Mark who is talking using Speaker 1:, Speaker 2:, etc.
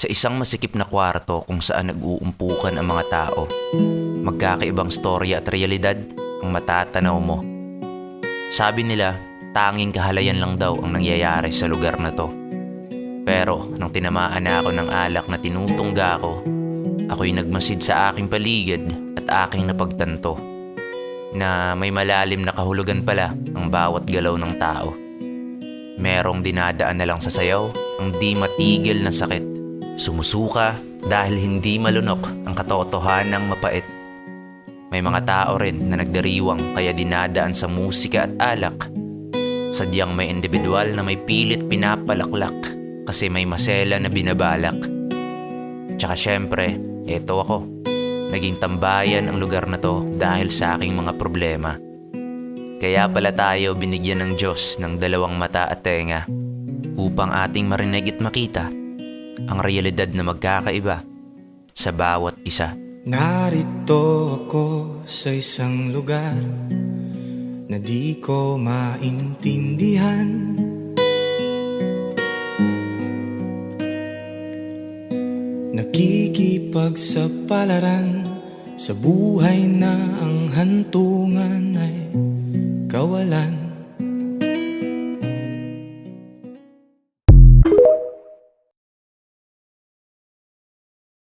Speaker 1: Sa isang masikip na kwarto kung saan nag-uumpukan ang mga tao, magkakaibang storya at realidad ang matatanaw mo. Sabi nila, tanging kahalayan lang daw ang nangyayari sa lugar na to. Pero nang tinamaan na ako ng alak na tinutungga ko, ako'y nagmasid sa aking paligid at aking napagtanto na may malalim na kahulugan pala ang bawat galaw ng tao. Merong dinadaan na lang sa sayaw ang di matigil na sakit. Sumusuka dahil hindi malunok ang katotohanang mapait. May mga tao rin na nagdiriwang kaya dinadaan sa musika at alak. Sadyang may individual na may pilit pinapalaklak kasi may masela na binabalak. Tsaka syempre, eto ako. Naging tambayan ang lugar na to dahil sa aking mga problema. Kaya pala tayo binigyan ng Diyos ng dalawang mata at tenga upang ating marinig at makita ang realidad na magkakaiba sa bawat isa.
Speaker 2: Narito ako sa isang lugar na di ko maintindihan. Nakikipagsapalaran sa buhay na ang hantungan ay kawalan.